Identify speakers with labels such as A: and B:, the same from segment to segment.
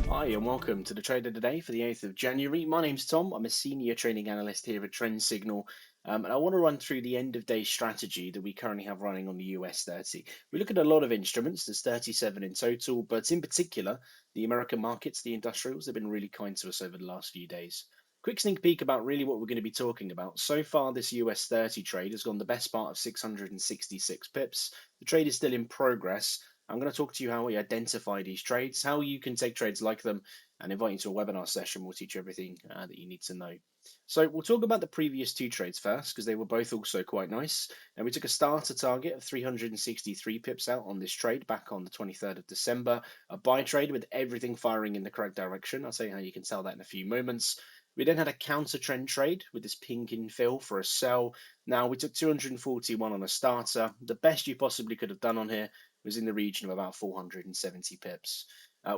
A: Hi and welcome to the trade of the day for the 8th of January. My name's Tom. I'm a senior trading analyst here at Trend Signal, and I want to run through the end of day strategy that we currently have running on the US30. We look at a lot of instruments, there's 37 in total, but in particular, the American markets, the industrials, they've been really kind to us over the last few days. Quick sneak peek about really what we're going to be talking about. So far, this US30 trade has gone the best part of 666 pips. The trade is still in progress. I'm going to talk to you how we identify these trades, how you can take trades like them, and invite you to a webinar session. We'll teach you everything that you need to know. So we'll talk about the previous two trades first, because they were both also quite nice. And we took a starter target of 363 pips out on this trade back on the 23rd of December. A buy trade with everything firing in the correct direction. I'll tell you how you can tell that in a few moments. We then had a counter trend trade with this pink infill for a sell. Now we took 241 on a starter. The best you possibly could have done on here was in the region of about 470 pips.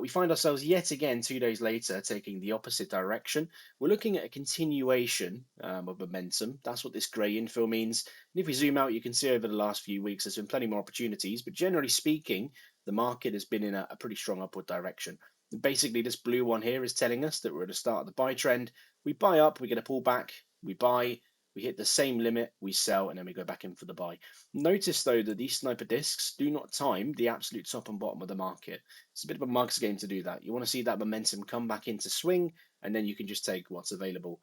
A: We find ourselves yet again 2 days later taking the opposite direction. We're looking at a continuation of momentum. That's what this grey infill means. And if we zoom out, you can see over the last few weeks there's been plenty more opportunities, but generally speaking, the market has been in a pretty strong upward direction. Basically, this blue one here is telling us that we're at the start of the buy trend. We buy up, we get a pullback, we buy, we hit the same limit, we sell, and then we go back in for the buy. Notice though that these sniper discs do not time the absolute top and bottom of the market. It's a bit of a mug's game to do that. You want to see that momentum come back into swing, and then you can just take what's available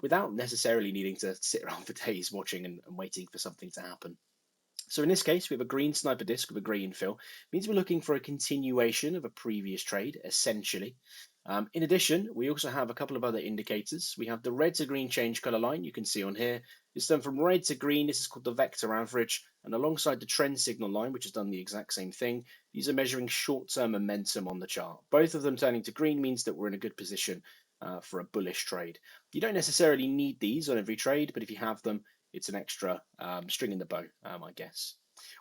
A: without necessarily needing to sit around for days watching and waiting for something to happen. So in this case, we have a green sniper disc with a green fill. It means we're looking for a continuation of a previous trade, essentially. In addition, we also have a couple of other indicators. We have the red to green change color line you can see on here. It's done from red to green. This is called the vector average. And alongside the trend signal line, which has done the exact same thing, these are measuring short-term momentum on the chart. Both of them turning to green means that we're in a good position for a bullish trade. You don't necessarily need these on every trade, but if you have them, it's an extra string in the bow, I guess.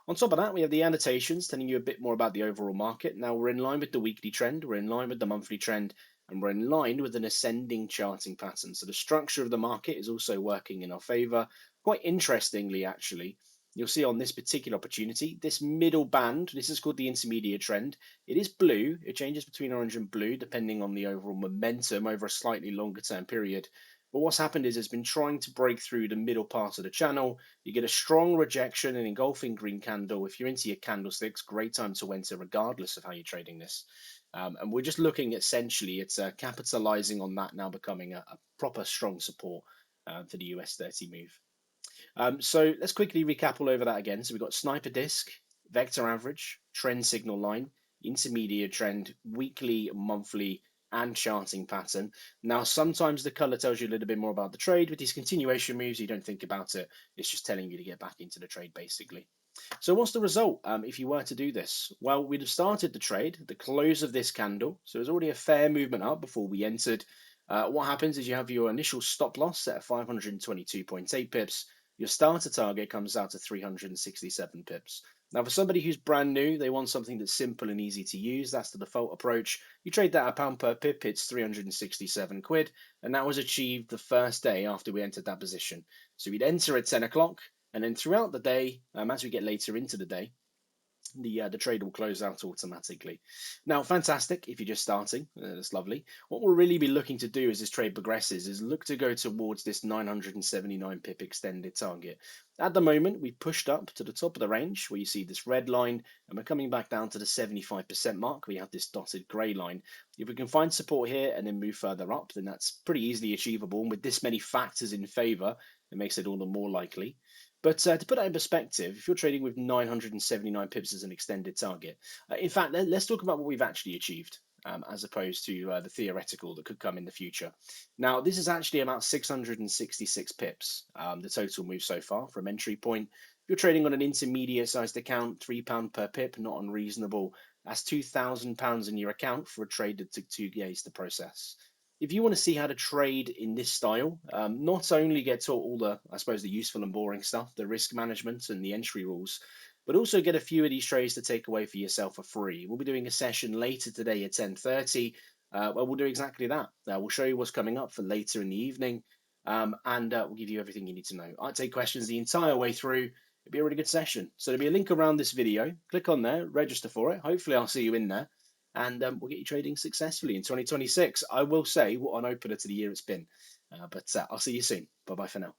A: On top of that, we have the annotations telling you a bit more about the overall market. Now we're in line with the weekly trend, we're in line with the monthly trend, and we're in line with an ascending charting pattern. So the structure of the market is also working in our favor. Quite interestingly, actually, you'll see on this particular opportunity, this middle band, this is called the intermediate trend. It is blue. It changes between orange and blue depending on the overall momentum over a slightly longer term period. But what's happened is it's been trying to break through the middle part of the channel. You get a strong rejection and engulfing green candle. If you're into your candlesticks, great time to enter regardless of how you're trading this. And we're just looking essentially at capitalizing on that now becoming a proper strong support for the US30 move. So let's quickly recap all over that again. So we've got sniper disc, vector average, trend signal line, intermediate trend, weekly, monthly, and charting pattern. Now, sometimes the color tells you a little bit more about the trade. With these continuation moves, you don't think about it. It's just telling you to get back into the trade, basically. So what's the result if you were to do this? Well, we'd have started the trade at the close of this candle. So there's already a fair movement up before we entered. What happens is you have your initial stop loss set at 522.8 pips. Your starter target comes out to 367 pips. Now, for somebody who's brand new, they want something that's simple and easy to use. That's the default approach. You trade that at £1 per pip, it's 367 quid, and that was achieved the first day after we entered that position. So we'd enter at 10 o'clock, and then throughout the day, as we get later into the day, the trade will close out automatically. Now, fantastic if you're just starting. That's lovely. What we'll really be looking to do as this trade progresses is look to go towards this 979 pip extended target. At the moment, we've pushed up to the top of the range where you see this red line, and we're coming back down to the 75% mark. We have this dotted grey line. If we can find support here and then move further up, then that's pretty easily achievable. And with this many factors in favor, it makes it all the more likely. But to put that in perspective, if you're trading with 979 pips as an extended target, in fact, let's talk about what we've actually achieved as opposed to the theoretical that could come in the future. Now, this is actually about 666 pips, the total move so far from entry point. If you're trading on an intermediate sized account, £3 per pip, not unreasonable. That's £2,000 in your account for a trade that took 2 days to process. If you want to see how to trade in this style, not only get taught all the, I suppose, the useful and boring stuff, the risk management and the entry rules, but also get a few of these trades to take away for yourself for free. We'll be doing a session later today at 10:30 where we'll do exactly that. We'll show you what's coming up for later in the evening, and we'll give you everything you need to know. I'll take questions the entire way through. It'll be a really good session. So there'll be a link around this video. Click on there, register for it. Hopefully I'll see you in there. and we'll get you trading successfully in 2026. I will say what an opener to the year it's been. But I'll see you soon. Bye bye for now.